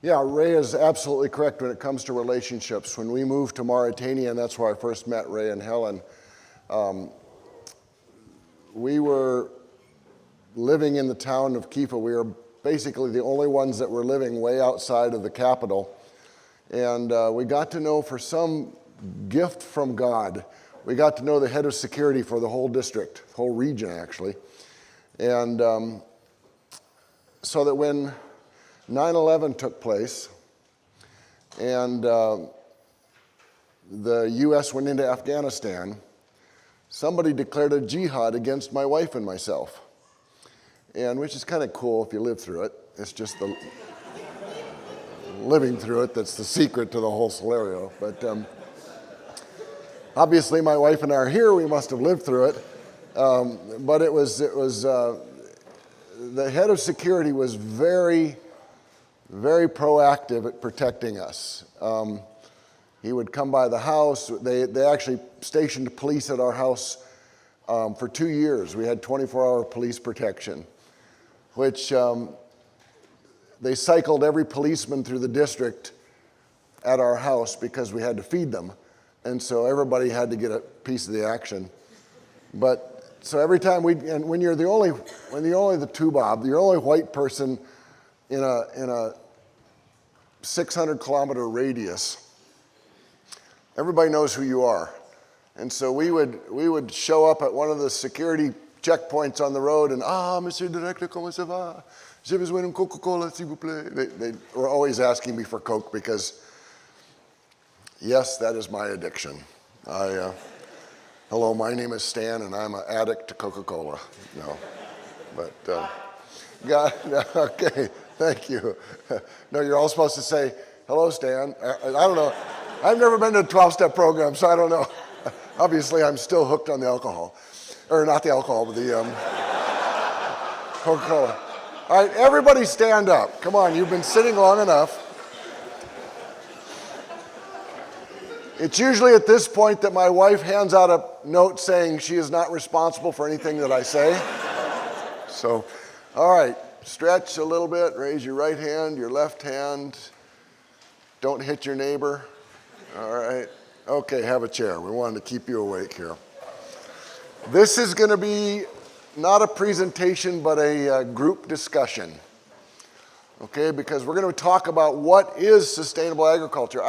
Yeah, Ray is absolutely correct when it comes to relationships. When we moved to Mauritania, and that's where I first met Ray and Helen, we were living in the town of Kifa. We were basically the only ones that were living way outside of the capital. And we got to know, for some gift from God, we got to know the head of security for the whole district, whole region actually. And so that when 9/11 took place and the US went into Afghanistan, somebody declared a jihad against my wife and myself. And which is kind of cool if you live through it. It's just the living through it that's the secret to the whole scenario. But obviously my wife and I are here, we must have lived through it. But it was the head of security was very, very proactive at protecting us. He would come by the house. They actually stationed police at our house for 2 years. We had 24-hour police protection, which they cycled every policeman through the district at our house because we had to feed them. And so everybody had to get a piece of the action. But so every time when you're the only white person in a 600-kilometer radius, everybody knows who you are. And so we would show up at one of the security checkpoints on the road and, Monsieur le Directeur, comment ça va? J'ai besoin d'une Coca-Cola, s'il vous plaît. They were always asking me for Coke because, yes, that is my addiction. Hello, my name is Stan and I'm an addict to Coca-Cola. No, but, okay, thank you. No, you're all supposed to say, hello, Stan. I don't know. I've never been to a 12-step program, so I don't know. Obviously, I'm still hooked on the alcohol. Or not the alcohol, but the Coca-Cola. All right, everybody stand up. Come on, you've been sitting long enough. It's usually at this point that my wife hands out a note saying she is not responsible for anything that I say. So, all right, stretch a little bit, raise your right hand, your left hand. Don't hit your neighbor. All right. Okay, have a chair. We wanted to keep you awake here. This is going to be not a presentation, but a group discussion. Okay, because we're going to talk about what is sustainable agriculture.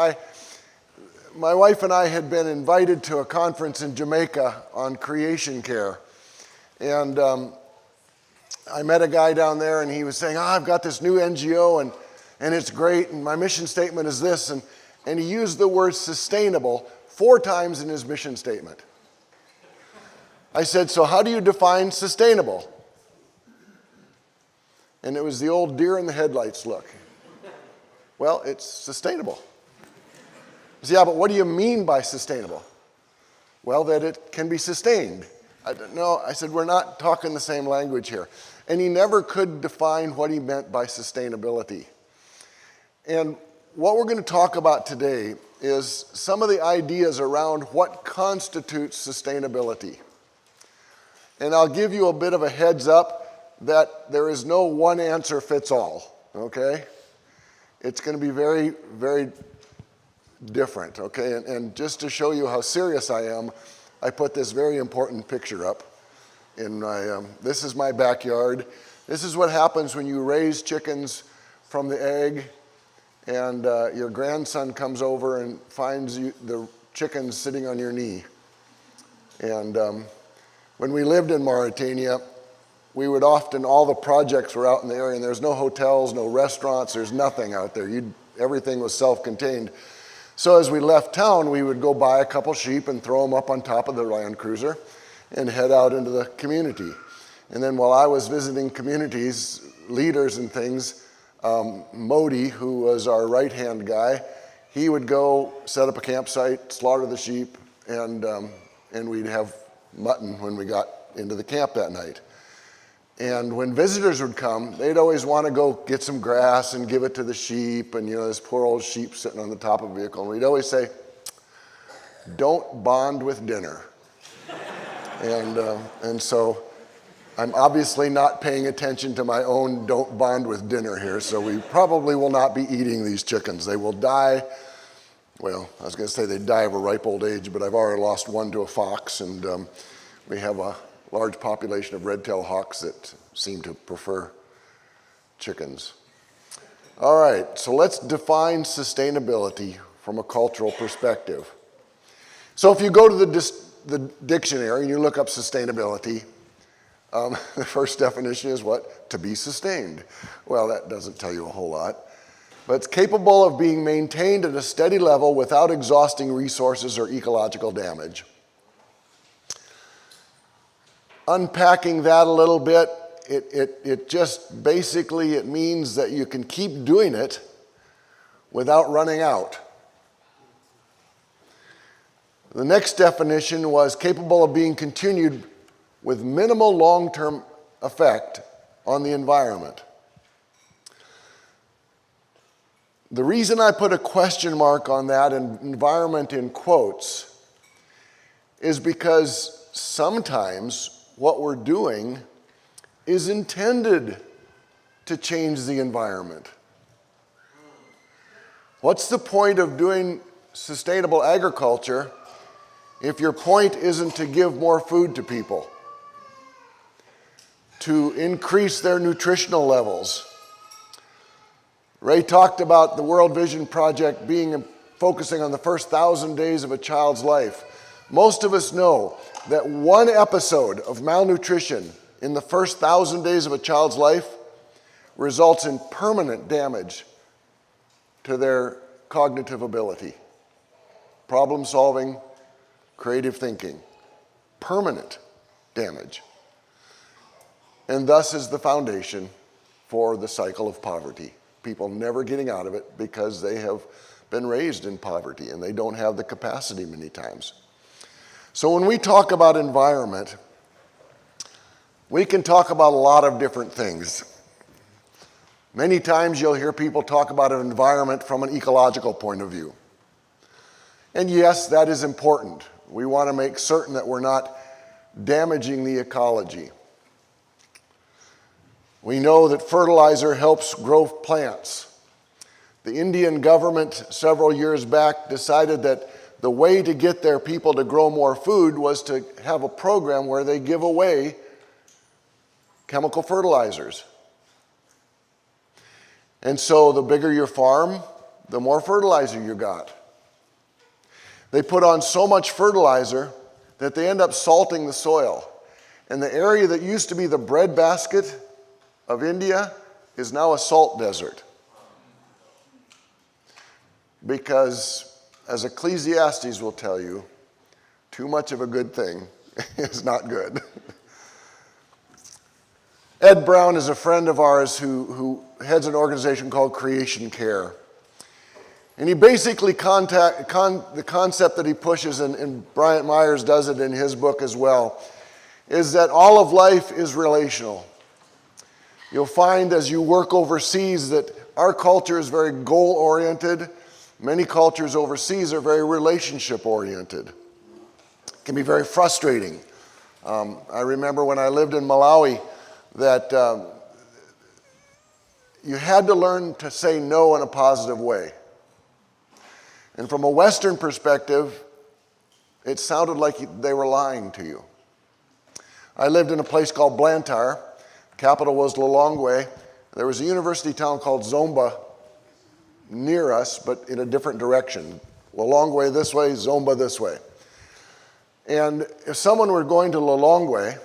My wife and I had been invited to a conference in Jamaica on creation care. And I met a guy down there and he was saying, I've got this new NGO and it's great and my mission statement is this. And he used the word sustainable 4 times in his mission statement. I said, so how do you define sustainable? And it was the old deer in the headlights look. Well, it's sustainable. I said, yeah, but what do you mean by sustainable? Well, that it can be sustained. I said, we're not talking the same language here. And he never could define what he meant by sustainability. And what we're going to talk about today is some of the ideas around what constitutes sustainability. And I'll give you a bit of a heads up that there is no one answer fits all, okay? It's going to be very, very different, okay? And just to show you how serious I am, I put this very important picture up. This is my backyard. This is what happens when you raise chickens from the egg and your grandson comes over and finds the chickens sitting on your knee. And when we lived in Mauritania, we would often, all the projects were out in the area, and there's no hotels, no restaurants, there's nothing out there. Everything was self-contained. So as we left town, we would go buy a couple sheep and throw them up on top of the Land Cruiser and head out into the community. And then while I was visiting communities, leaders and things, Modi, who was our right-hand guy, he would go set up a campsite, slaughter the sheep, and we'd have mutton when we got into the camp that night. And when visitors would come, they'd always want to go get some grass and give it to the sheep, and this poor old sheep sitting on the top of a vehicle. And we'd always say, don't bond with dinner. And so I'm obviously not paying attention to my own don't bond with dinner here, so we probably will not be eating these chickens. They will die, well, I was going to say they die of a ripe old age, but I've already lost one to a fox, and we have a large population of red-tailed hawks that seem to prefer chickens. All right, so let's define sustainability from a cultural perspective. So if you go to the dictionary and you look up sustainability, the first definition is what? To be sustained. Well, that doesn't tell you a whole lot. But it's capable of being maintained at a steady level without exhausting resources or ecological damage. Unpacking that a little bit, it just basically, it means that you can keep doing it without running out. The next definition was capable of being continued with minimal long-term effect on the environment. The reason I put a question mark on that and environment in quotes is because sometimes what we're doing is intended to change the environment. What's the point of doing sustainable agriculture if your point isn't to give more food to people, to increase their nutritional levels? Ray talked about the World Vision Project focusing on the first 1,000 days of a child's life. Most of us know that one episode of malnutrition in the first 1,000 days of a child's life results in permanent damage to their cognitive ability, problem solving, creative thinking, permanent damage. And thus is the foundation for the cycle of poverty. People never getting out of it because they have been raised in poverty and they don't have the capacity many times. So when we talk about environment, we can talk about a lot of different things. Many times you'll hear people talk about an environment from an ecological point of view. And yes, that is important. We want to make certain that we're not damaging the ecology. We know that fertilizer helps grow plants. The Indian government several years back decided that the way to get their people to grow more food was to have a program where they give away chemical fertilizers. And so the bigger your farm, the more fertilizer you got. They put on so much fertilizer that they end up salting the soil. And the area that used to be the breadbasket of India is now a salt desert. Because, as Ecclesiastes will tell you, too much of a good thing is not good. Ed Brown is a friend of ours who heads an organization called Creation Care. And he basically the concept that he pushes, and Bryant Myers does it in his book as well, is that all of life is relational. You'll find as you work overseas that our culture is very goal-oriented. Many cultures overseas are very relationship-oriented. It can be very frustrating. I remember when I lived in Malawi that you had to learn to say no in a positive way. And from a Western perspective, it sounded like they were lying to you. I lived in a place called Blantyre. Capital was Lilongwe. There was a university town called Zomba near us, but in a different direction. Lilongwe this way, Zomba this way. And if someone were going to Lilongwe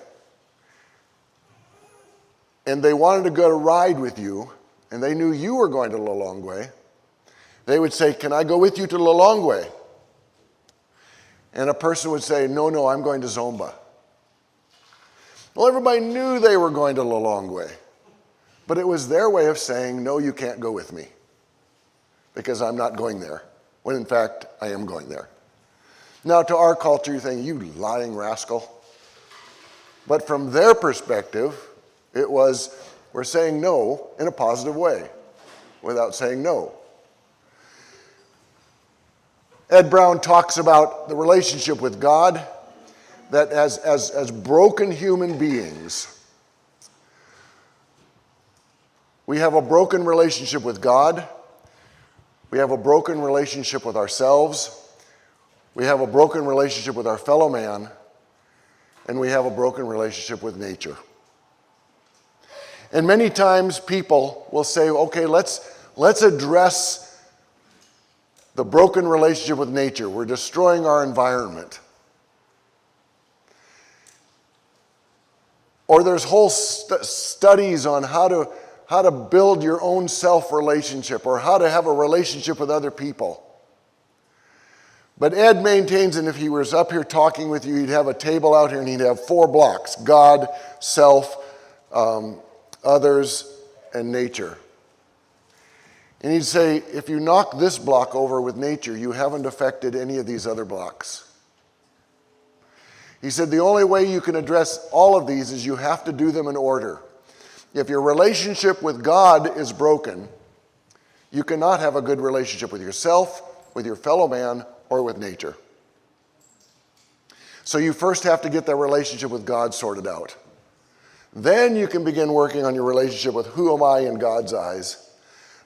and they wanted to go to ride with you, and they knew you were going to Lilongwe, they would say, "Can I go with you to Lilongwe?" And a person would say, no, I'm going to Zomba. Well, everybody knew they were going to Lilongwe, but it was their way of saying, no, you can't go with me because I'm not going there, when in fact I am going there. Now to our culture, you think, you lying rascal. But from their perspective, it was, we're saying no in a positive way without saying no. Ed Brown talks about the relationship with God, that as broken human beings, We have a broken relationship with God. We have a broken relationship with ourselves. We have a broken relationship with our fellow man. And we have a broken relationship with nature. And many times people will say, okay, let's address the broken relationship with nature. We're destroying our environment. Or there's whole studies on how to build your own self-relationship or how to have a relationship with other people. But Ed maintains, and if he was up here talking with you, he'd have a table out here and he'd have 4 blocks: God, self, others, and nature. And he'd say, if you knock this block over with nature, you haven't affected any of these other blocks. He said the only way you can address all of these is you have to do them in order. If your relationship with God is broken, you cannot have a good relationship with yourself, with your fellow man, or with nature. So you first have to get that relationship with God sorted out. Then you can begin working on your relationship with who am I in God's eyes.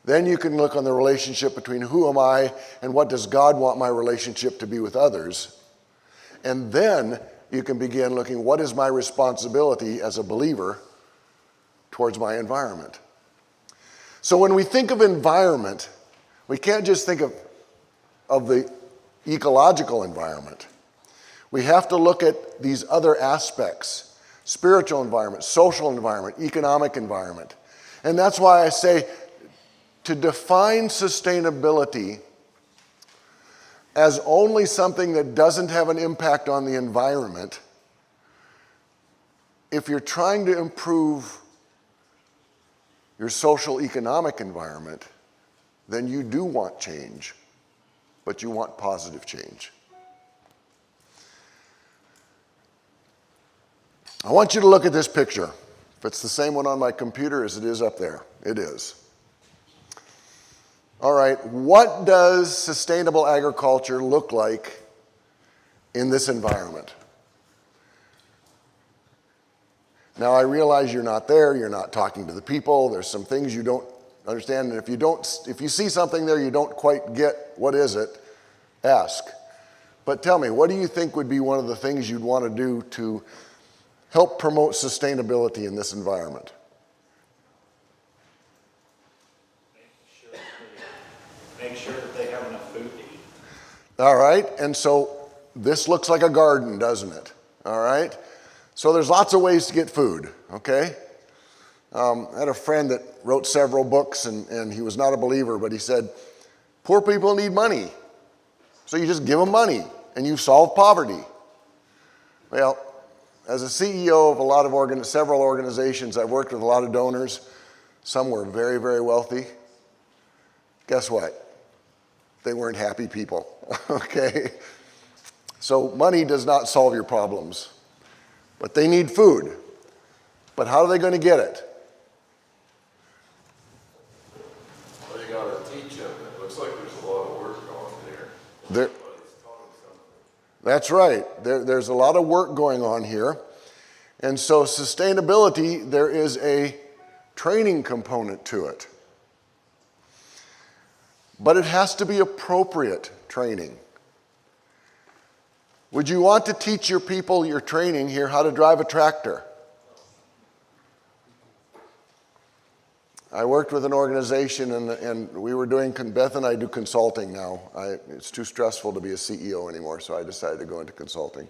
Then you can look on the relationship between who am I and what does God want my relationship to be with others. And then you can begin looking, what is my responsibility as a believer towards my environment? So when we think of environment, we can't just think of the ecological environment. We have to look at these other aspects: spiritual environment, social environment, economic environment. And that's why I say to define sustainability as only something that doesn't have an impact on the environment, if you're trying to improve your social economic environment, then you do want change, but you want positive change. I want you to look at this picture. If it's the same one on my computer as it is up there, it is. All right, what does sustainable agriculture look like in this environment? Now, I realize you're not there, you're not talking to the people, there's some things you don't understand, and if you see something there you don't quite get, what is it, ask. But tell me, what do you think would be one of the things you'd want to do to help promote sustainability in this environment? Make sure that they have enough food to eat. All right, and so this looks like a garden, doesn't it? All right, so there's lots of ways to get food, okay? I had a friend that wrote several books, and he was not a believer, but he said, poor people need money, so you just give them money, and you've solved poverty. Well, as a CEO of several organizations, I've worked with a lot of donors. Some were very, very wealthy. Guess what? They weren't happy people, okay? So money does not solve your problems, but they need food. But how are they going to get it? Well, you got to teach them. It looks like there's a lot of work going there. That's right. There's a lot of work going on here. And so sustainability, there is a training component to it. But it has to be appropriate training. Would you want to teach your people, your training here, how to drive a tractor? I worked with an organization and we were doing, Beth and I do consulting now. It's too stressful to be a CEO anymore, so I decided to go into consulting.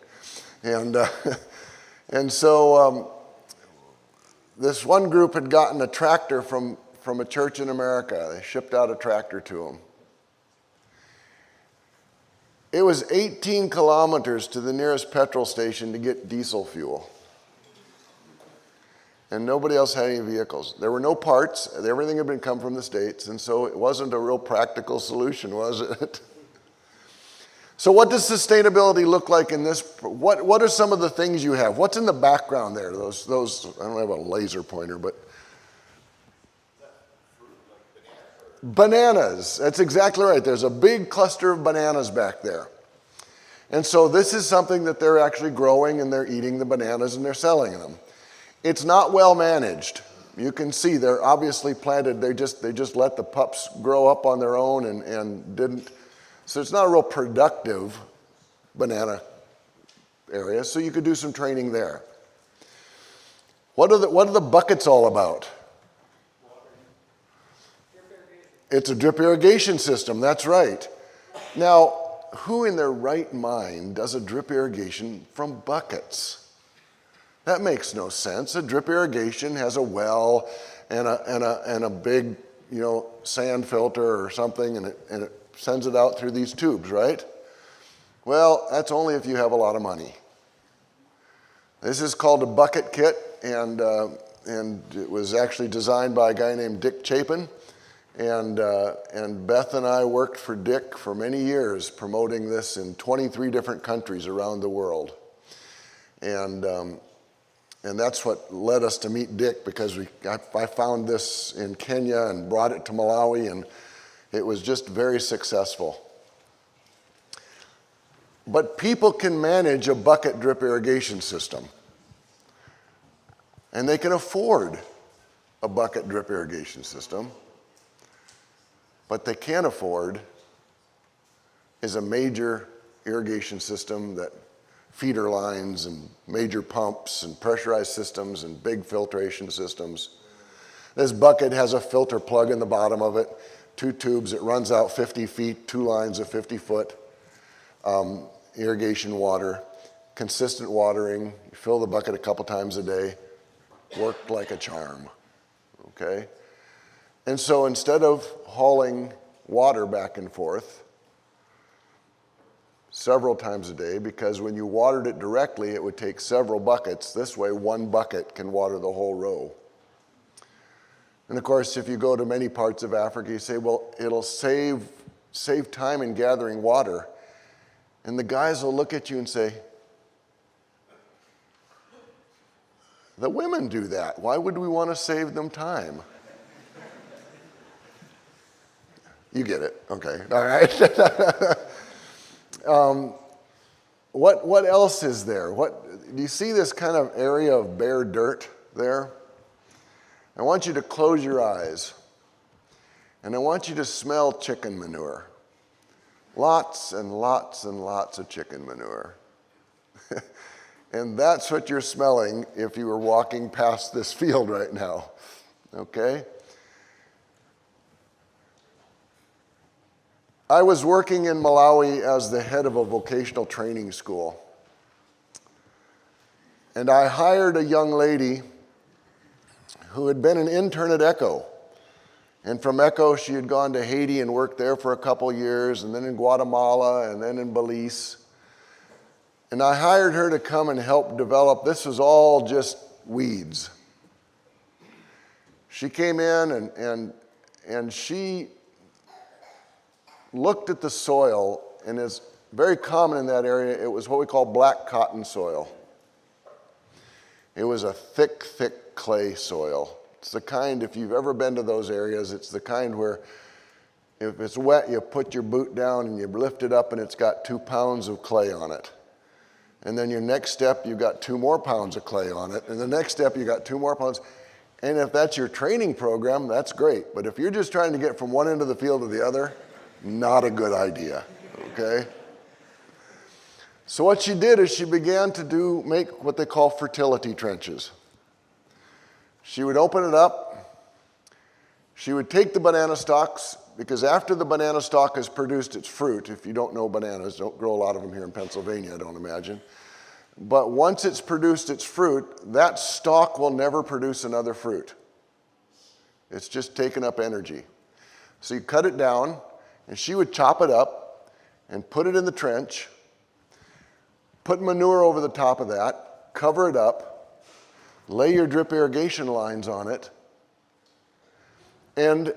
And so this one group had gotten a tractor from a church in America. They shipped out a tractor to them. It was 18 kilometers to the nearest petrol station to get diesel fuel. And nobody else had any vehicles. There were no parts. Everything had been come from the States, and so it wasn't a real practical solution, was it? So what does sustainability look like in this? What are some of the things you have? What's in the background there? Those I don't have a laser pointer, but bananas. That's exactly right. There's a big cluster of bananas back there. And so this is something that they're actually growing, and they're eating the bananas and they're selling them. It's not well managed. You can see they're obviously planted. They just let the pups grow up on their own and didn't. So it's not a real productive banana area. So you could do some training there. What are the buckets all about? It's a drip irrigation system. That's right. Now, who in their right mind does a drip irrigation from buckets? That makes no sense. A drip irrigation has a well and a big, sand filter or something, and it sends it out through these tubes, right? Well, that's only if you have a lot of money. This is called a bucket kit, and it was actually designed by a guy named Dick Chapin. And Beth and I worked for Dick for many years promoting this in 23 different countries around the world. And that's what led us to meet Dick, because I found this in Kenya and brought it to Malawi, and it was just very successful. But people can manage a bucket drip irrigation system. And they can afford a bucket drip irrigation system. What they can't afford is a major irrigation system that feeder lines and major pumps and pressurized systems and big filtration systems. This bucket has a filter plug in the bottom of it, 2 tubes. It runs out 50 feet, 2 lines of 50-foot irrigation water, consistent watering. You fill the bucket a couple times a day. Worked like a charm, okay? And so instead of hauling water back and forth several times a day, because when you watered it directly, it would take several buckets. This way, 1 bucket can water the whole row. And of course, if you go to many parts of Africa, you say, well, it'll save time in gathering water. And the guys will look at you and say, the women do that. Why would we want to save them time? You get it. Okay. All right. What else is there? Do you see this kind of area of bare dirt there? I want you to close your eyes, and I want you to smell chicken manure. Lots and lots and lots of chicken manure. And that's what you're smelling if you were walking past this field right now, okay? I was working in Malawi as the head of a vocational training school. And I hired a young lady who had been an intern at ECHO. And from ECHO, she had gone to Haiti and worked there for a couple years, and then in Guatemala, and then in Belize. And I hired her to come and help develop. This was all just weeds. She came in and she looked at the soil, and it's very common in that area. It was what we call black cotton soil. It was a thick, thick clay soil. It's the kind, if you've ever been to those areas, it's the kind where if it's wet, you put your boot down and you lift it up and it's got 2 pounds of clay on it. And then your next step, you've got 2 more pounds of clay on it. And the next step, you got 2 more pounds. And if that's your training program, that's great. But if you're just trying to get from one end of the field to the other, not a good idea, okay? So what she did is she began to make what they call fertility trenches. She would open it up. She would take the banana stalks, because after the banana stalk has produced its fruit, if you don't know bananas, don't grow a lot of them here in Pennsylvania, I don't imagine. But once it's produced its fruit, that stalk will never produce another fruit. It's just taken up energy. So you cut it down, and she would chop it up and put it in the trench, put manure over the top of that, cover it up, lay your drip irrigation lines on it, and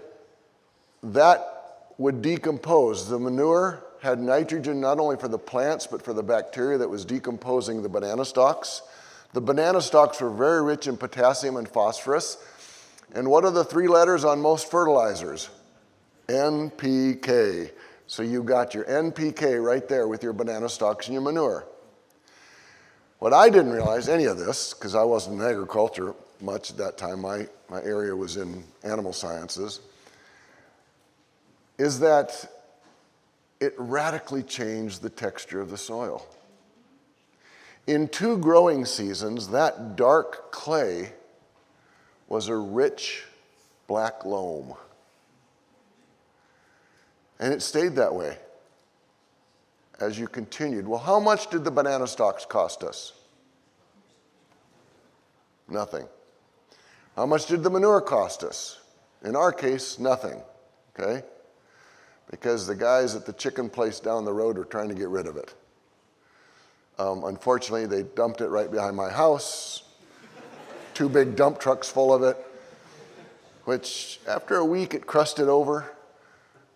that would decompose. The manure had nitrogen not only for the plants, but for the bacteria that was decomposing the banana stalks. The banana stalks were very rich in potassium and phosphorus. And what are the 3 letters on most fertilizers? NPK. So you got your NPK right there with your banana stalks and your manure. What I didn't realize, any of this, because I wasn't in agriculture, much at that time. My area was in animal sciences. Is that it radically changed the texture of the soil. In 2 growing seasons, that dark clay was a rich black loam. And it stayed that way as you continued. Well, how much did the banana stalks cost us? Nothing. How much did the manure cost us? In our case, nothing, okay? Because the guys at the chicken place down the road were trying to get rid of it. Unfortunately, they dumped it right behind my house, 2 big dump trucks full of it, which after a week it crusted over.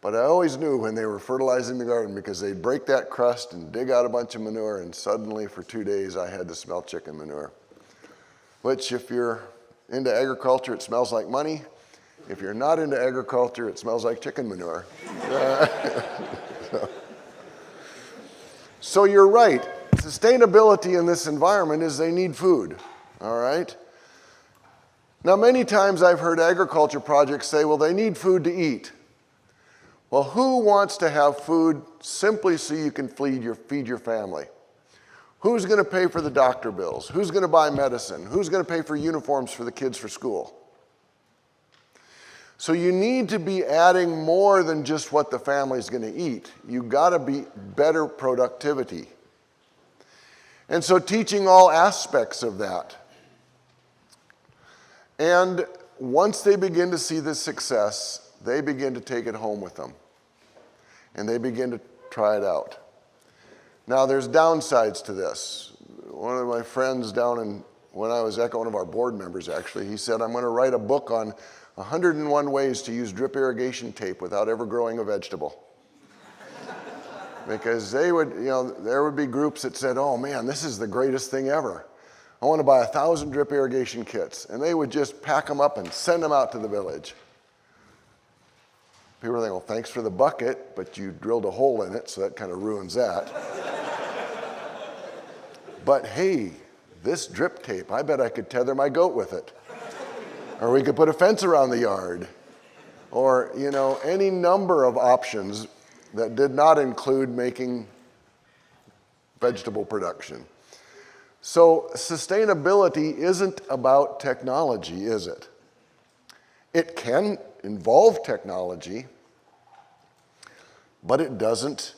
But I always knew when they were fertilizing the garden because they'd break that crust and dig out a bunch of manure, and suddenly for 2 days I had to smell chicken manure. Which, if you're into agriculture, it smells like money. If you're not into agriculture, it smells like chicken manure. So you're right. Sustainability in this environment is they need food, all right? Now, many times I've heard agriculture projects say, well, they need food to eat. Well, who wants to have food simply so you can feed your family? Who's going to pay for the doctor bills? Who's going to buy medicine? Who's going to pay for uniforms for the kids for school? So you need to be adding more than just what the family's going to eat. You've got to be better productivity. And so teaching all aspects of that. And once they begin to see the success, they begin to take it home with them. And they begin to try it out. Now, there's downsides to this. One of my friends when I was one of our board members actually, he said, I'm going to write a book on 101 ways to use drip irrigation tape without ever growing a vegetable. Because there would be groups that said, oh man, this is the greatest thing ever. I want to buy 1,000 drip irrigation kits. And they would just pack them up and send them out to the village. People think, well, thanks for the bucket, but you drilled a hole in it, so that kind of ruins that. But hey, this drip tape, I bet I could tether my goat with it. Or we could put a fence around the yard. Or, any number of options that did not include making vegetable production. So sustainability isn't about technology, is it? It can involve technology, but it doesn't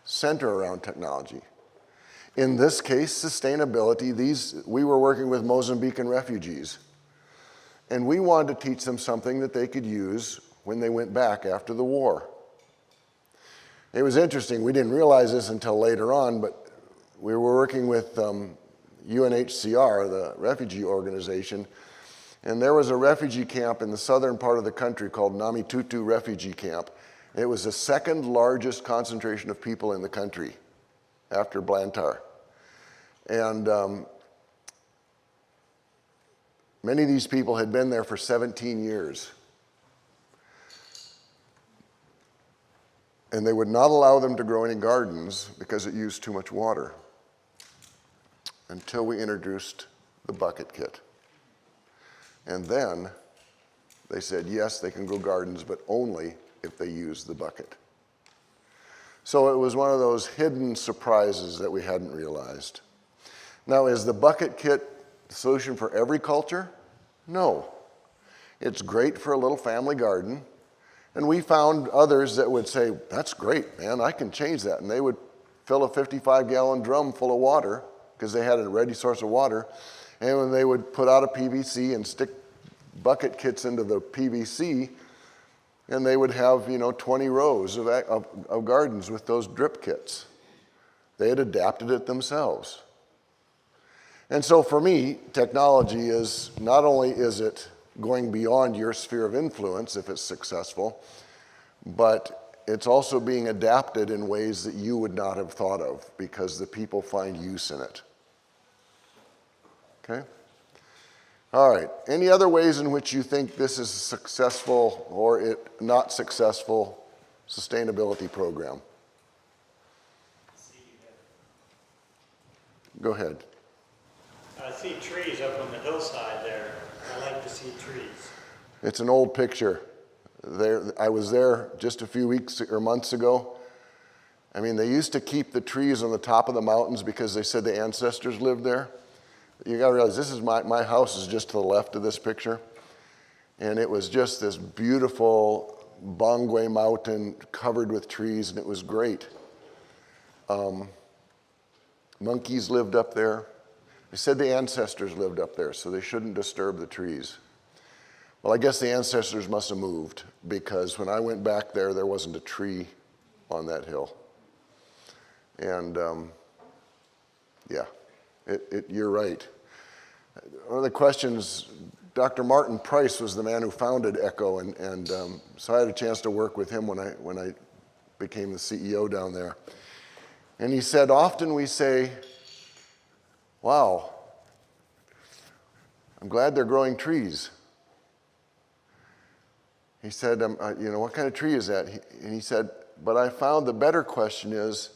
center around technology. In this case, sustainability, we were working with Mozambican refugees, and we wanted to teach them something that they could use when they went back after the war. It was interesting, we didn't realize this until later on, but we were working with UNHCR, the refugee organization, and there was a refugee camp in the southern part of the country called Namitutu Refugee Camp. It was the 2nd largest concentration of people in the country after Blantyre. And many of these people had been there for 17 years. And they would not allow them to grow any gardens because it used too much water until we introduced the bucket kit. And then they said, yes, they can grow gardens, but only if they use the bucket. So it was one of those hidden surprises that we hadn't realized. Now, is the bucket kit the solution for every culture? No. It's great for a little family garden. And we found others that would say, that's great, man, I can change that. And they would fill a 55-gallon drum full of water because they had a ready source of water. And when they would put out a PVC and stick bucket kits into the PVC, and they would have, 20 rows of gardens with those drip kits. They had adapted it themselves. And so for me, technology is, not only is it going beyond your sphere of influence if it's successful, but it's also being adapted in ways that you would not have thought of because the people find use in it. Okay? All right, any other ways in which you think this is a successful or not successful sustainability program? Go ahead. I see trees up on the hillside there. to see trees. It's an old picture. I was there just a few weeks or months ago. I mean, they used to keep the trees on the top of the mountains because they said the ancestors lived there. You gotta realize this is my house is just to the left of this picture. And it was just this beautiful Bangwe mountain covered with trees, and it was great. Monkeys lived up there. They said the ancestors lived up there, so they shouldn't disturb the trees. Well, I guess the ancestors must have moved, because when I went back there, there wasn't a tree on that hill. And yeah, you're right. One of the questions, Dr. Martin Price was the man who founded ECHO, and so I had a chance to work with him when I became the CEO down there. And he said, often we say, wow, I'm glad they're growing trees. He said, what kind of tree is that? And he said, but I found the better question is,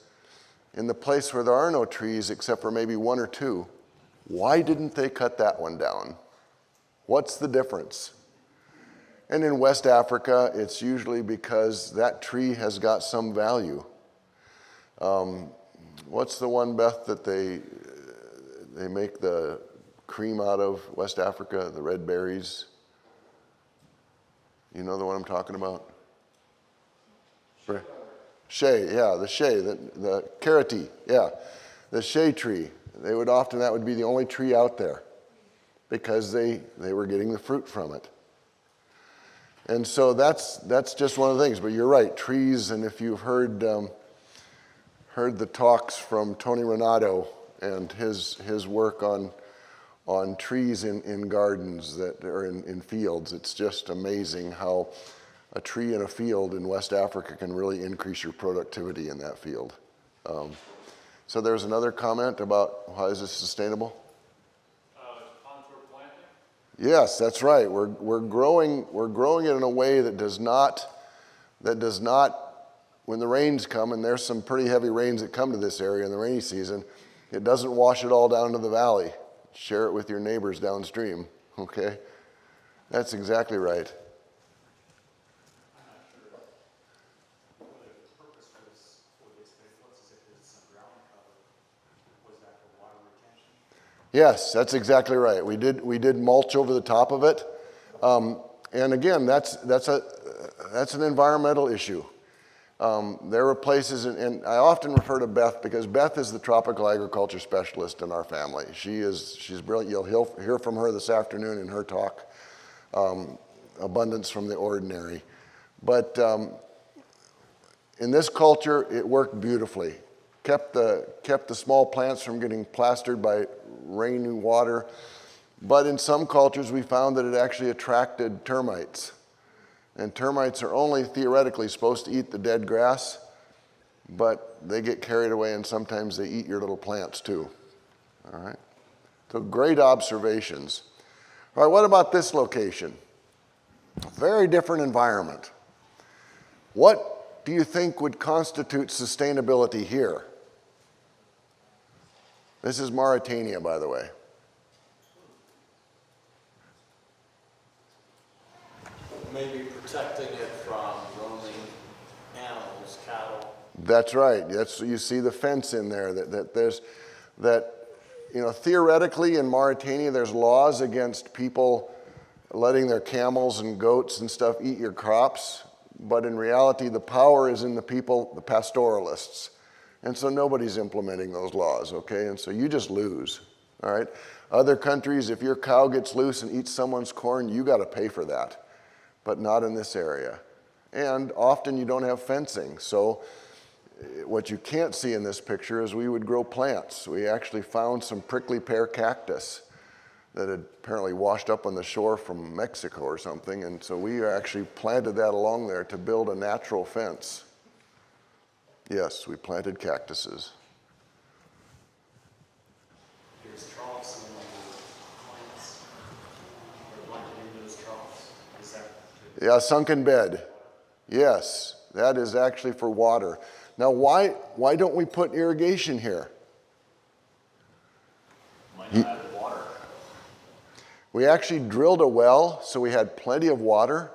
in the place where there are no trees except for maybe one or two, why didn't they cut that one down? What's the difference? And in West Africa, it's usually because that tree has got some value. What's the one, Beth, that they make the cream out of, West Africa, the red berries? You know the one I'm talking about? Shea, yeah, the shea, the carroty, yeah, the shea tree. That would be the only tree out there because they were getting the fruit from it. And so that's just one of the things, but you're right, trees, and if you've heard the talks from Tony Renato and his work on trees in gardens that are in fields, it's just amazing how a tree in a field in West Africa can really increase your productivity in that field. So there's another comment about how is this sustainable? Contour planting? Yes, that's right. We're growing it in a way that does not, when the rains come, and there's some pretty heavy rains that come to this area in the rainy season, it doesn't wash it all down to the valley. Share it with your neighbors downstream, okay? That's exactly right. Yes, that's exactly right. We did mulch over the top of it, and again, that's an environmental issue. There were places, and I often refer to Beth because Beth is the tropical agriculture specialist in our family. She's brilliant. You'll hear from her this afternoon in her talk, Abundance from the Ordinary. But in this culture, it worked beautifully. Kept the small plants from getting plastered by rainy water. But in some cultures, we found that it actually attracted termites. And termites are only theoretically supposed to eat the dead grass, but they get carried away and sometimes they eat your little plants too. All right? So great observations. All right, what about this location? Very different environment. What do you think would constitute sustainability here? This is Mauritania, by the way. Maybe protecting it from roaming animals, cattle. That's right. You see the fence in there theoretically in Mauritania there's laws against people letting their camels and goats and stuff eat your crops, but in reality the power is in the people, the pastoralists. And so nobody's implementing those laws, okay? And so you just lose, all right? Other countries, if your cow gets loose and eats someone's corn, you got to pay for that, but not in this area. And often you don't have fencing. So what you can't see in this picture is we would grow plants. We actually found some prickly pear cactus that had apparently washed up on the shore from Mexico or something, and so we actually planted that along there to build a natural fence. Yes, we planted cactuses. There's troughs and plants. They're planted in those troughs. Is that? Yeah, sunken bed. Yes, that is actually for water. Now, why don't we put irrigation here? Might not have water. We actually drilled a well, so we had plenty of water.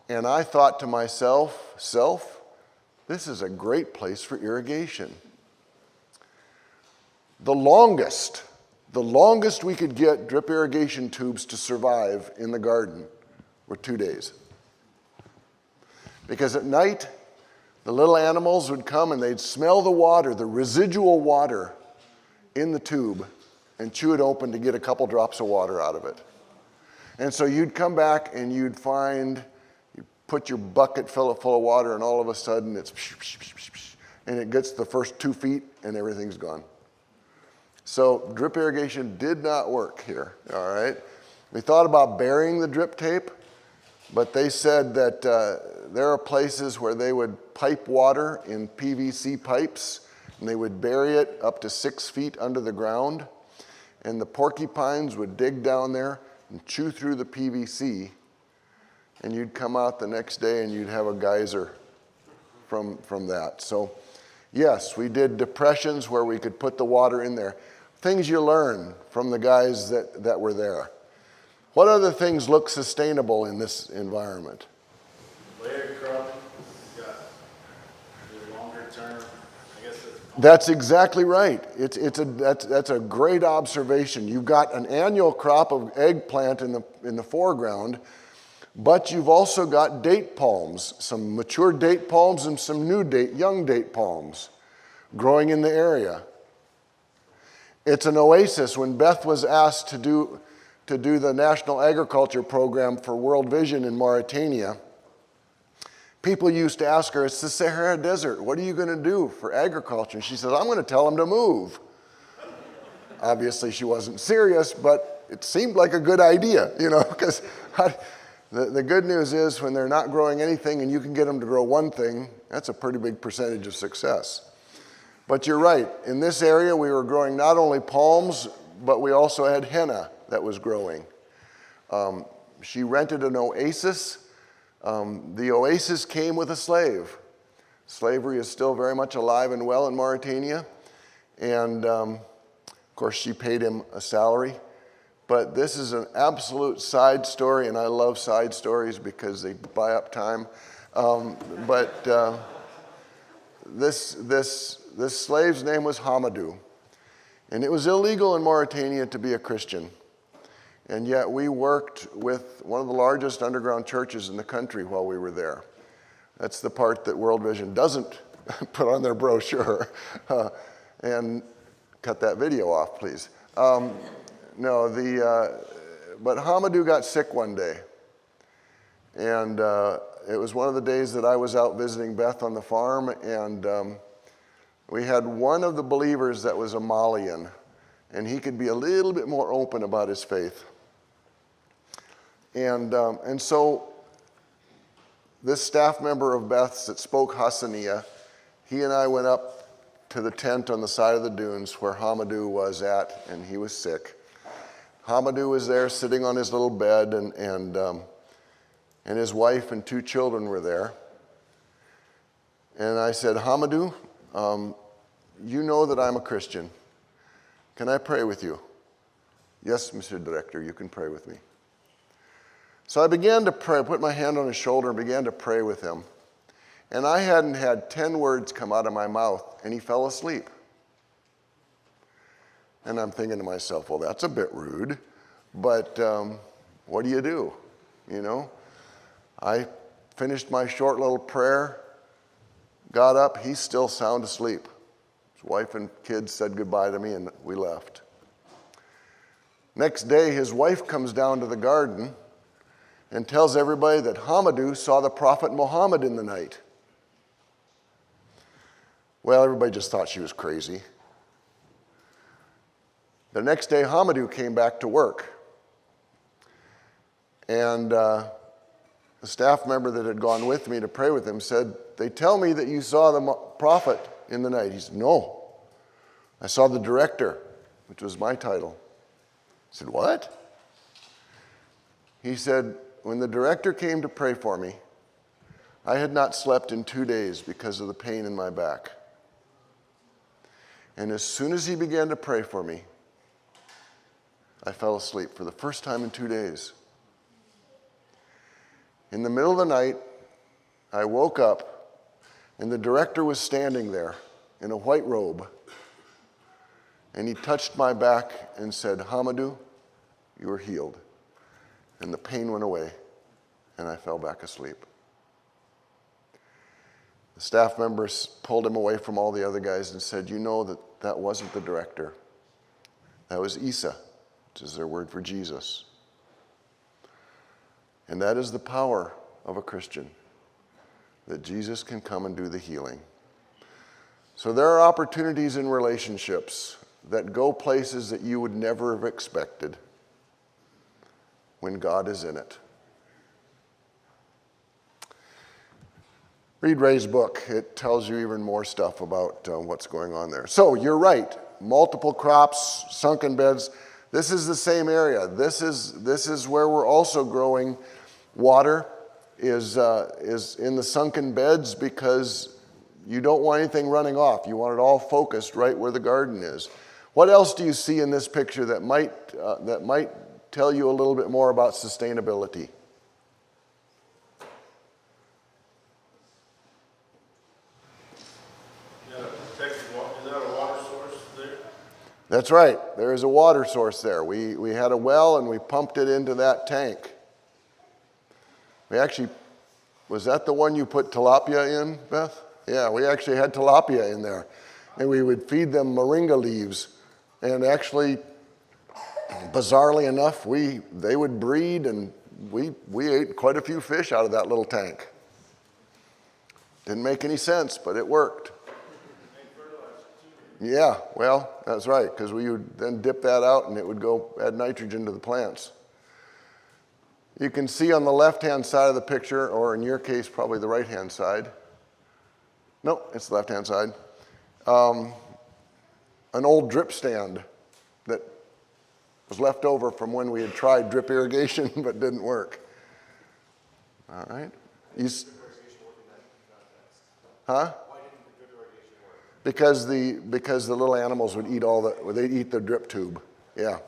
And I thought to myself, this is a great place for irrigation. The longest we could get drip irrigation tubes to survive in the garden were 2 days. Because at night, the little animals would come and they'd smell the water, the residual water in the tube, and chew it open to get a couple drops of water out of it. And so you'd come back and you'd put your bucket, fill it full of water, and all of a sudden it's, and it gets the first 2 feet and everything's gone. So drip irrigation did not work here, all right? We thought about burying the drip tape, but they said that there are places where they would pipe water in PVC pipes, and they would bury it up to 6 feet under the ground, and the porcupines would dig down there and chew through the PVC, and you'd come out the next day and you'd have a geyser from that. So yes, we did depressions where we could put the water in there. Things you learn from the guys that were there. What other things look sustainable in this environment? Layered cropping, you got your longer term, I guess it's. That's exactly right. That's a great observation. You've got an annual crop of eggplant in the foreground, but you've also got date palms, some mature date palms and some young date palms growing in the area. It's an oasis. When Beth was asked to do the National Agriculture Program for World Vision in Mauritania, people used to ask her, it's the Sahara Desert, what are you going to do for agriculture? And she said, I'm going to tell them to move. Obviously she wasn't serious, but it seemed like a good idea, because the good news is when they're not growing anything and you can get them to grow one thing, that's a pretty big percentage of success. But you're right, in this area we were growing not only palms, but we also had henna that was growing. She rented an oasis. The oasis came with a slave. Slavery is still very much alive and well in Mauritania. And of course she paid him a salary. But this is an absolute side story, and I love side stories because they buy up time. This slave's name was Hamadou. And it was illegal in Mauritania to be a Christian. And yet we worked with one of the largest underground churches in the country while we were there. That's the part that World Vision doesn't put on their brochure. And cut that video off, please. But Hamadou got sick one day. And it was one of the days that I was out visiting Beth on the farm, and we had one of the believers that was a Malian, and he could be a little bit more open about his faith. And so this staff member of Beth's that spoke Hassaniya, he and I went up to the tent on the side of the dunes where Hamadou was at, and he was sick. Hamadou was there sitting on his little bed, and his wife and 2 children were there. And I said, Hamadou, you know that I'm a Christian. Can I pray with you? Yes, Monsieur Director, you can pray with me. So I began to pray, put my hand on his shoulder and began to pray with him. And I hadn't had 10 words come out of my mouth, and he fell asleep. And I'm thinking to myself, well, that's a bit rude, but what do you do? I finished my short little prayer, got up, he's still sound asleep. His wife and kids said goodbye to me, and we left. Next day, his wife comes down to the garden and tells everybody that Hamadou saw the Prophet Muhammad in the night. Well, everybody just thought she was crazy. The next day, Hamadou came back to work. And the staff member that had gone with me to pray with him said, they tell me that you saw the prophet in the night. He said, no, I saw the director, which was my title. I said, what? He said, when the director came to pray for me, I had not slept in 2 days because of the pain in my back. And as soon as he began to pray for me, I fell asleep for the first time in 2 days. In the middle of the night, I woke up, and the director was standing there in a white robe, and he touched my back and said, "Hamadou, you are healed." And the pain went away, and I fell back asleep. The staff members pulled him away from all the other guys and said, "You know that wasn't the director. That was Isa," which is their word for Jesus. And that is the power of a Christian, that Jesus can come and do the healing. So there are opportunities in relationships that go places that you would never have expected when God is in it. Read Ray's book. It tells you even more stuff about what's going on there. So you're right. Multiple crops, sunken beds. This is the same area. This is where we're also growing. Water is in the sunken beds because you don't want anything running off. You want it all focused right where the garden is. What else do you see in this picture that might tell you a little bit more about sustainability? Is that a water source there? That's right. There is a water source there. We had a well and we pumped it into that tank. We actually, was that the one you put tilapia in, Beth? Yeah, we actually had tilapia in there. And we would feed them moringa leaves. And actually, bizarrely enough, they would breed, and we ate quite a few fish out of that little tank. Didn't make any sense, but it worked. Yeah, well, that's right, because we would then dip that out and it would go add nitrogen to the plants. You can see on the left-hand side of the picture, or in your case, probably the right-hand side. No, it's the left-hand side. An old drip stand that was left over from when we had tried drip irrigation but didn't work. All right. Huh? Because the little animals would eat they'd eat the drip tube. Yeah.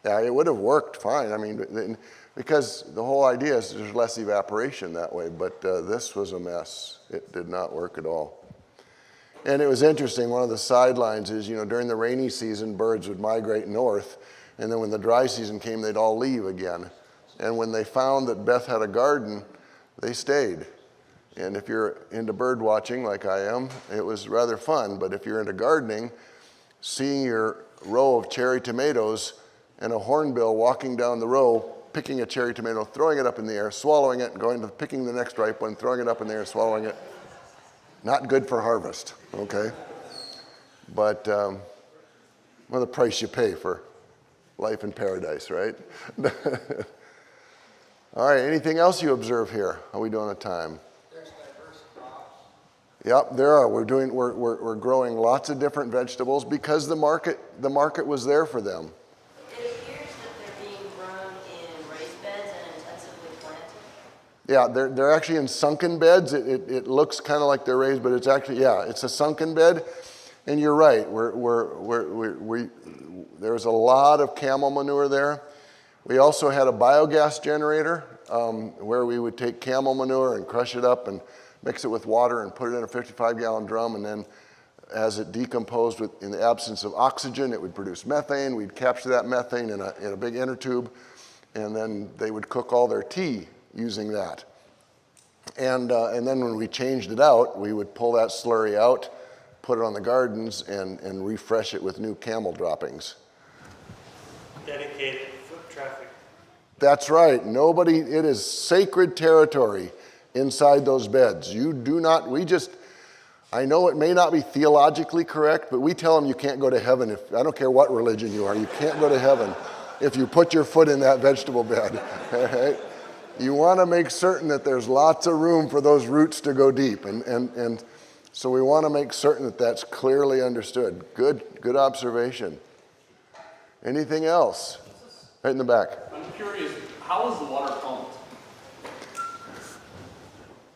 Yeah, it would have worked fine. I mean, because the whole idea is there's less evaporation that way, but this was a mess. It did not work at all. And it was interesting, one of the sidelines is, during the rainy season, birds would migrate north, and then when the dry season came, they'd all leave again. And when they found that Beth had a garden, they stayed. And if you're into bird watching like I am, it was rather fun. But if you're into gardening, seeing your row of cherry tomatoes and a hornbill walking down the row, picking a cherry tomato, throwing it up in the air, swallowing it, and going to picking the next ripe one, throwing it up in the air, swallowing it. Not good for harvest, okay? But, well, the price you pay for life in paradise, right? All right, anything else you observe here? How are we doing on time? There's diverse crops. Yep, there are. We're growing lots of different vegetables because the market was there for them. It appears that they're being grown in raised beds and intensively planted. Yeah, they're actually in sunken beds. It looks kind of like they're raised, but it's actually, it's a sunken bed. And you're right. There's a lot of camel manure there. We also had a biogas generator where we would take camel manure and crush it up and mix it with water and put it in a 55-gallon drum. And then as it decomposed in the absence of oxygen, it would produce methane. We'd capture that methane in a big inner tube. And then they would cook all their tea using that. And then when we changed it out, we would pull that slurry out, put it on the gardens, and refresh it with new camel droppings. Dedicated foot traffic. That's right. It is sacred territory inside those beds. You do not, I know it may not be theologically correct, but we tell them you can't go to heaven I don't care what religion you are, you can't go to heaven if you put your foot in that vegetable bed. Right? You want to make certain that there's lots of room for those roots to go deep. And so we want to make certain that that's clearly understood. Good observation. Anything else? Right in the back. I'm curious, how is the water pumped?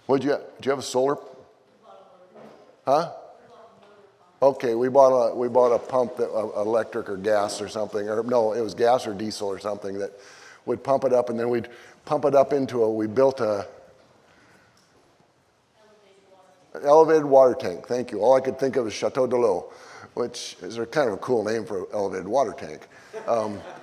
Do you have a solar? Huh? Okay, we bought a pump that electric or gas or something, or no, it was gas or diesel or something that would pump it up, and then we'd pump it up into we built a elevated water tank. Thank you. All I could think of is Chateau de l'Eau, which is a kind of a cool name for an elevated water tank,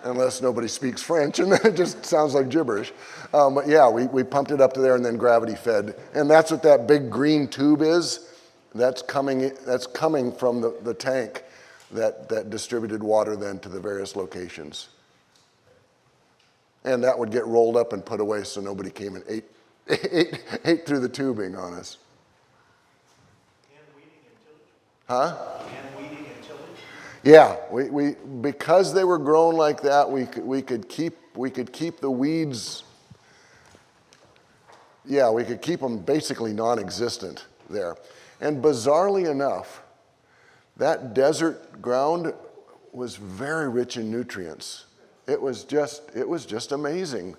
unless nobody speaks French, and then it just sounds like gibberish. But yeah, we pumped it up to there and then gravity fed, and that's what that big green tube is. That's coming from the tank that distributed water then to the various locations. And that would get rolled up and put away so nobody came and ate through the tubing on us. And weeding and tillage? Huh? And weeding and tillage? Yeah, we because they were grown like that, we could keep the weeds. Yeah, we could keep them basically non-existent there. And bizarrely enough, that desert ground was very rich in nutrients. It was just amazing.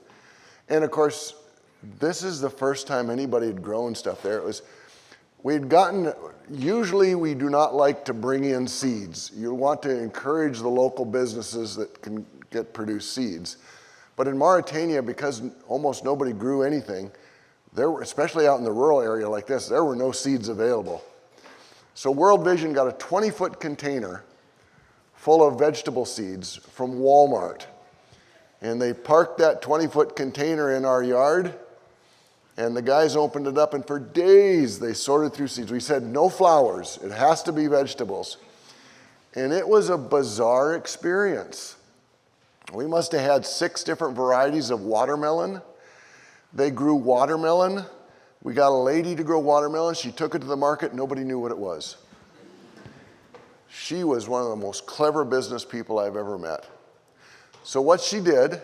And of course, this is the first time anybody had grown stuff there. Usually we do not like to bring in seeds. You want to encourage the local businesses that can produce seeds. But in Mauritania, because almost nobody grew anything, especially out in the rural area like this, there were no seeds available. So World Vision got a 20-foot container full of vegetable seeds from Walmart. And they parked that 20-foot container in our yard, and the guys opened it up, and for days they sorted through seeds. We said, no flowers, it has to be vegetables. And it was a bizarre experience. We must have had 6 different varieties of watermelon. They grew watermelon. We got a lady to grow watermelon. She took it to the market. Nobody knew what it was. She was one of the most clever business people I've ever met. So what she did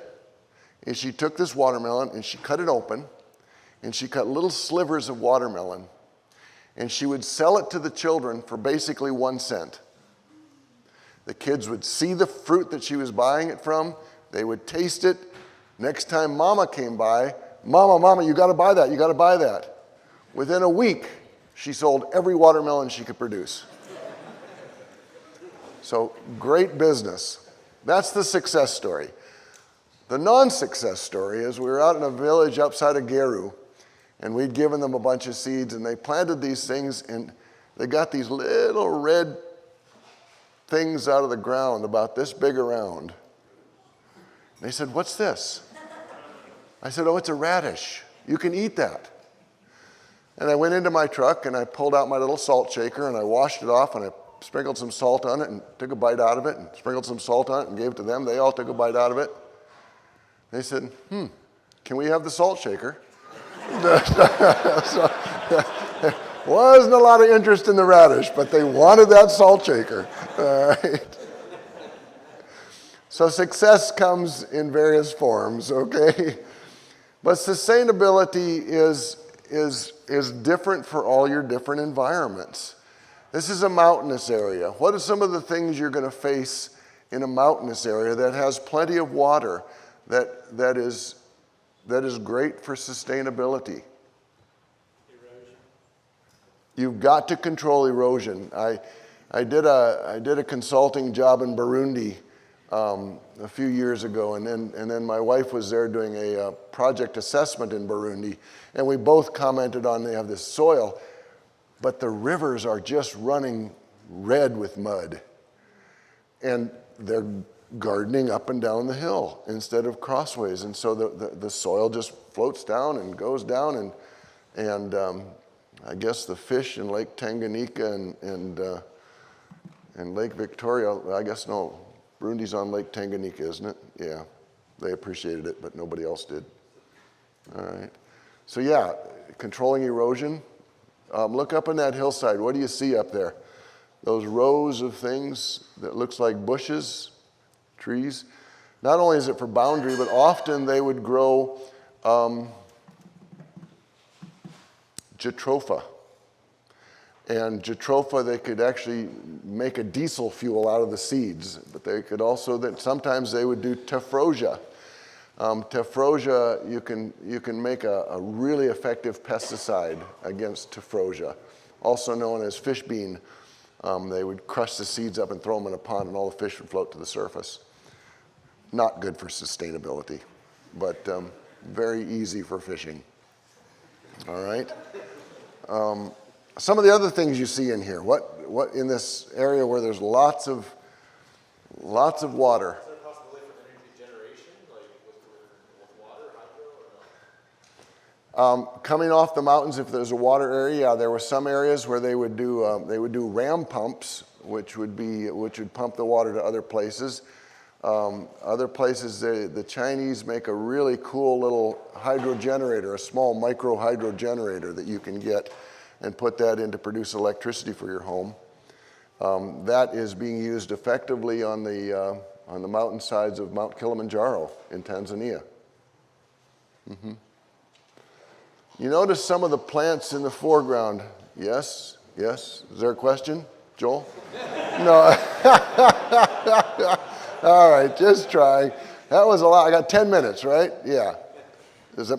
is she took this watermelon and she cut it open, and she cut little slivers of watermelon, and she would sell it to the children for basically 1 cent. The kids would see the fruit that she was buying it from. They would taste it. Next time Mama came by, Mama, you got to buy that. You got to buy that. Within a week, she sold every watermelon she could produce. So great business. That's the success story. The non-success story is we were out in a village outside of Geru, and we'd given them a bunch of seeds, and they planted these things, and they got these little red things out of the ground about this big around. They said, "What's this?" I said, "Oh, it's a radish. You can eat that." And I went into my truck and I pulled out my little salt shaker and I washed it off and I sprinkled some salt on it and took a bite out of it and sprinkled some salt on it and gave it to them. They all took a bite out of it. They said, "Can we have the salt shaker?" So, wasn't a lot of interest in the radish, but they wanted that salt shaker. All right. So success comes in various forms, okay? But sustainability is different for all your different environments. This is a mountainous area. What are some of the things you're going to face in a mountainous area that has plenty of water, that is great for sustainability? Erosion. You've got to control erosion. I did a consulting job in Burundi a few years ago, and then my wife was there doing a project assessment in Burundi, and we both commented on they have this soil, but the rivers are just running red with mud, and they're gardening up and down the hill instead of crossways, and so the soil just floats down and goes down, and I guess the fish in Lake Tanganyika and Lake Victoria, I guess no, Burundi's on Lake Tanganyika, isn't it? Yeah, they appreciated it, but nobody else did. All right. So yeah, controlling erosion. Look up on that hillside. What do you see up there? Those rows of things that looks like bushes, trees. Not only is it for boundary, but often they would grow jatropha. And jatropha, they could actually make a diesel fuel out of the seeds, but they could also, sometimes they would do tephrosia. Tephrosia, you can make a really effective pesticide against tephrosia, also known as fish bean. They would crush the seeds up and throw them in a pond, and all the fish would float to the surface. Not good for sustainability, but very easy for fishing. All right. Some of the other things you see in here. What in this area where there's lots of water? Is there a possibility for energy generation, like with water, hydro, or no? Coming off the mountains, if there's a water area, yeah, there were some areas where they would do ram pumps, which would pump the water to other places. Other places, the Chinese make a really cool little hydro generator, a small micro hydro generator that you can get and put that in to produce electricity for your home. That is being used effectively on the mountainsides of Mount Kilimanjaro in Tanzania. You notice some of the plants in the foreground. Yes? Yes? Is there a question, Joel? No. All right, just trying. That was a lot. I got 10 minutes, right? Yeah. Is it?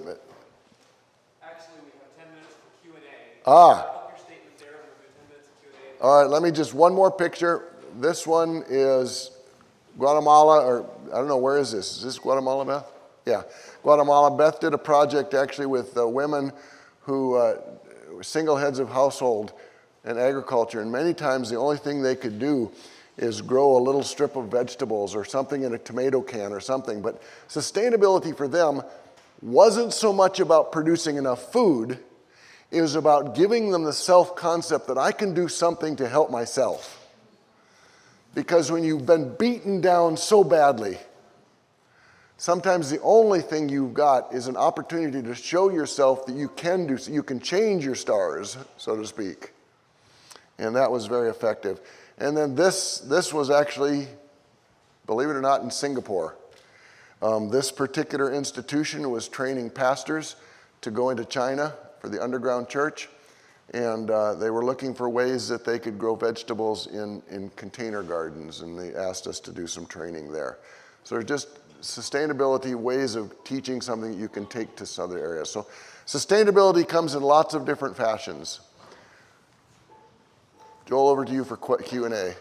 Actually, we have 10 minutes for Q&A. Ah. Wrap up your statement there, and we'll do 10 minutes of Q&A. All right, let me just, one more picture. This one is Guatemala, or I don't know, where is this? Is this Guatemala, Beth? Yeah, Guatemala. Beth did a project actually with women who were single heads of household and agriculture, and many times the only thing they could do is grow a little strip of vegetables or something in a tomato can or something. But sustainability for them wasn't so much about producing enough food, it was about giving them the self-concept that I can do something to help myself. Because when you've been beaten down so badly, sometimes the only thing you've got is an opportunity to show yourself that you can do, so you can change your stars, so to speak. And that was very effective. And then this was actually, believe it or not, in Singapore. This particular institution was training pastors to go into China for the underground church. And they were looking for ways that they could grow vegetables in container gardens. And they asked us to do some training there. So there's just sustainability ways of teaching something that you can take to other areas. So sustainability comes in lots of different fashions. Joel, over to you for Q&A.